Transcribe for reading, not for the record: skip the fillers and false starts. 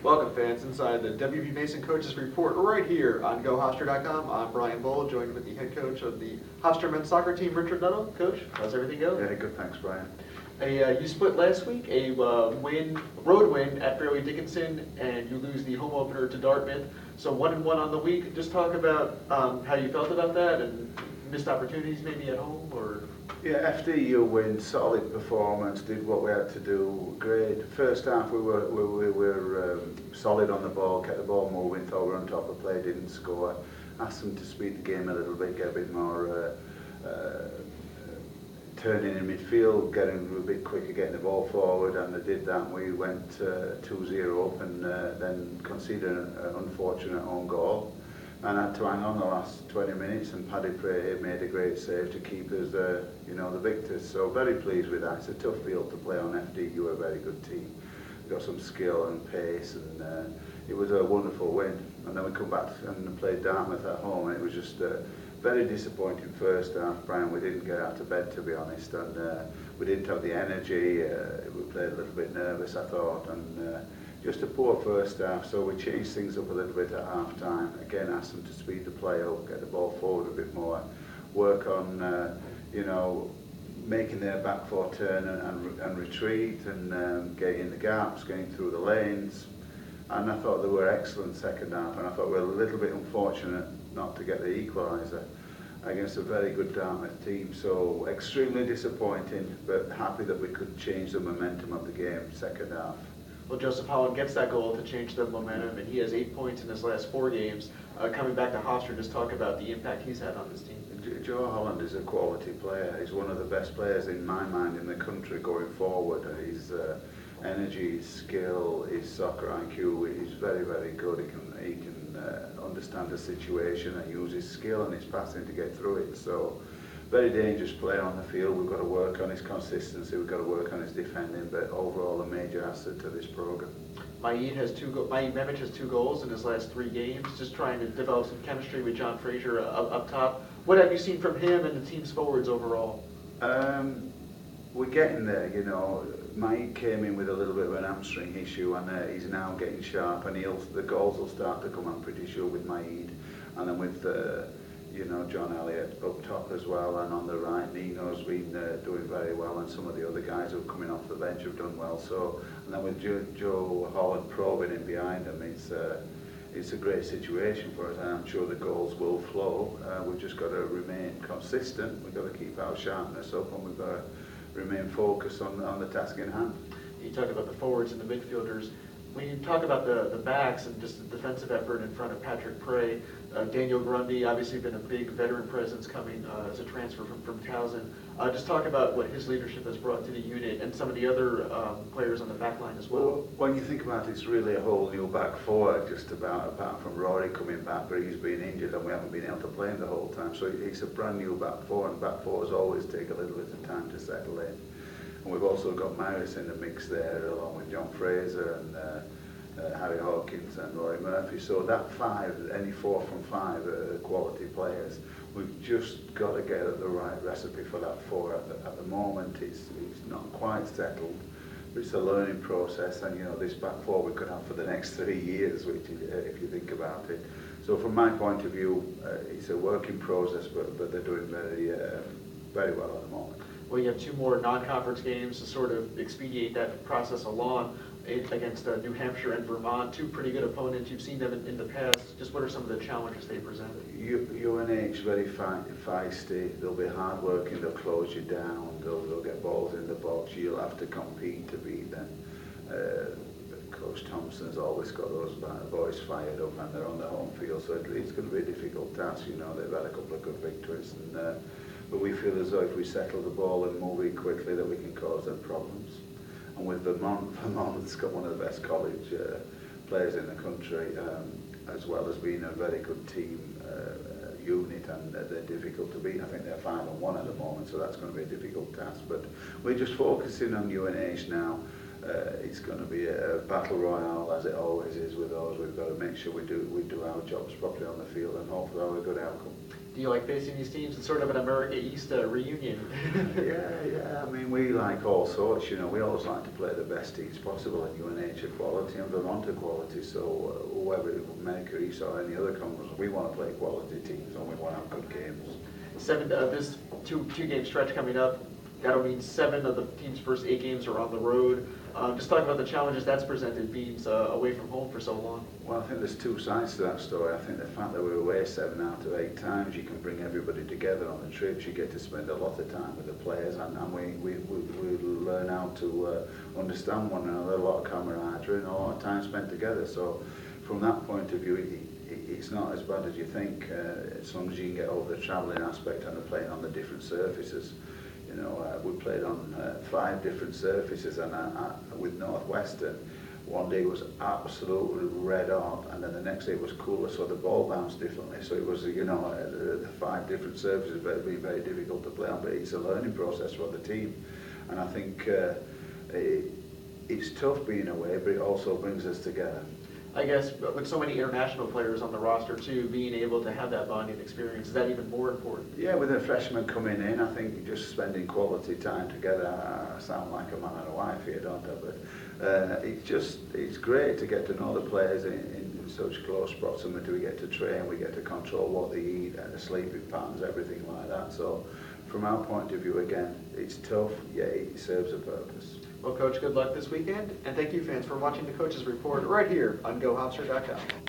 Welcome, fans, inside the WB Mason Coaches Report right here on GoHofstra.com. I'm Brian Bull, joined with the head coach of the Hofstra men's soccer team, Richard Nuttall. Coach, how's everything going? Yeah, good, thanks, Brian. You split last week, a road win at Fairleigh Dickinson, and you lose the home opener to Dartmouth. So 1-1 on the week. Just talk about how you felt about that and missed opportunities maybe at home, or. Yeah, FDU win, solid performance, did what we had to do, great. First half we were solid on the ball, kept the ball moving, thought we were on top of play, didn't score. Asked them to speed the game a little bit, get a bit more turning in midfield, getting a bit quicker, getting the ball forward, and they did that. We went 2-0 up and then conceded an unfortunate own goal. And had to hang on the last 20 minutes, and Paddy Pray made a great save to keep us the victors. So very pleased with that. It's a tough field to play on. FDU, a very good team. Got some skill and pace, and it was a wonderful win. And then we come back and played Dartmouth at home, and it was just a very disappointing first half, Brian. We didn't get out of bed, to be honest, and we didn't have the energy. We played a little bit nervous, I thought, and just a poor first half, so we changed things up a little bit at half time. Again, asked them to speed the play up, get the ball forward a bit more, work on making their back four turn and retreat, and getting in the gaps, getting through the lanes. And I thought they were excellent second half, and I thought we were a little bit unfortunate not to get the equaliser against a very good Dartmouth team. So extremely disappointing, but happy that we could change the momentum of the game second half. Well, Joseph Holland gets that goal to change the momentum, and he has 8 points in his last 4 games. Coming back to Hofstra, just talk about the impact he's had on this team. Joe Holland is a quality player. He's one of the best players in my mind in the country going forward. His energy, his skill, his soccer IQ, he's very, very good. He can understand the situation and use his skill and his passing to get through it. So, very dangerous player on the field. We've got to work on his consistency, we've got to work on his defending, but overall a major asset to this program. Maid Memic has 2 goals in his last 3 games, just trying to develop some chemistry with John Fraser up top. What have you seen from him and the team's forwards overall? We're getting there, Maid came in with a little bit of an hamstring issue, and he's now getting sharp, and the goals will start to come, I'm pretty sure, with Maid, and then with John Elliott up top as well, and on the right, Nino's been doing very well, and some of the other guys who are coming off the bench have done well. So, and then with Joe Holland probing in behind him, it's a great situation for us, and I'm sure the goals will flow. We've just got to remain consistent. We've got to keep our sharpness up, and we've got to remain focused on the task in hand. You talk about the forwards and the midfielders. When you talk about the backs and just the defensive effort in front of Patrick Pray, Daniel Grundy, obviously been a big veteran presence coming as a transfer from Towson. Just talk about what his leadership has brought to the unit and some of the other players on the back line as well. Well, when you think about it, it's really a whole new back four, just about, apart from Rory coming back, but he's been injured and we haven't been able to play him the whole time. So it's a brand new back four, and back fours always take a little bit of time to settle in. And we've also got Maris in the mix there, along with John Fraser and Harry Hawkins and Rory Murphy. So that 5, any 4 from 5 are quality players. We've just got to get the right recipe for that 4. At the moment, it's not quite settled, but it's a learning process. And this back 4 we could have for the next 3 years, which, if you think about it. So from my point of view, it's a working process, but they're doing very well at the moment. Well, you have 2 more non-conference games to sort of expedite that process along against New Hampshire and Vermont, 2 pretty good opponents. You've seen them in the past. Just what are some of the challenges they presented? UNH very feisty. They'll be hard working. They'll close you down. They'll get balls in the box. You'll have to compete to beat them. Coach Thompson's always got those boys fired up, and they're on the home field, so it's going to be a difficult task. They've had a couple of good victories, but we feel as though if we settle the ball and move it quickly, that we can cause them problems. And with Vermont's got one of the best college players in the country, as well as being a very good team unit, and they're difficult to beat. I think they're 5-1 at the moment, so that's going to be a difficult task. But we're just focusing on UNH now. It's going to be a battle royale, as it always is with those. We've got to make sure we do our jobs properly on the field, and hopefully have a good outcome. Do you like facing these teams? It's sort of an America East reunion. Yeah. I mean, we like all sorts, you know. We always like to play the best teams possible in UNH quality and Vermont quality. So whether it's America East or any other conference, we want to play quality teams and we want to have good games. This two-game stretch coming up, that'll mean 7 of the team's first 8 games are on the road. Just talk about the challenges that's presented, being away from home for so long. Well, I think there's 2 sides to that story. I think the fact that we're away 7 out of 8 times, you can bring everybody together on the trips. You get to spend a lot of time with the players, and we learn how to understand one another. A lot of camaraderie and a lot of time spent together. So, from that point of view, it's not as bad as you think, as long as you can get over the travelling aspect and the playing on the different surfaces. You know, we played on 5 different surfaces, and with Northwestern, one day was absolutely red hot, and then the next day was cooler, so the ball bounced differently. So it was, you know, the 5 different surfaces, but it'd be very difficult to play on. But it's a learning process for the team, and I think it's tough being away, but it also brings us together. I guess with so many international players on the roster too, being able to have that bonding experience, is that even more important? Yeah, with the freshmen coming in, I think just spending quality time together, I sound like a man and a wife here, don't I? But it's great to get to know the players in such close proximity. We get to train, we get to control what they eat, and the sleeping patterns, everything like that. So from our point of view, again, it's tough, yet it serves a purpose. Well, Coach, good luck this weekend, and thank you, fans, for watching the Coach's Report right here on GoHofstra.com.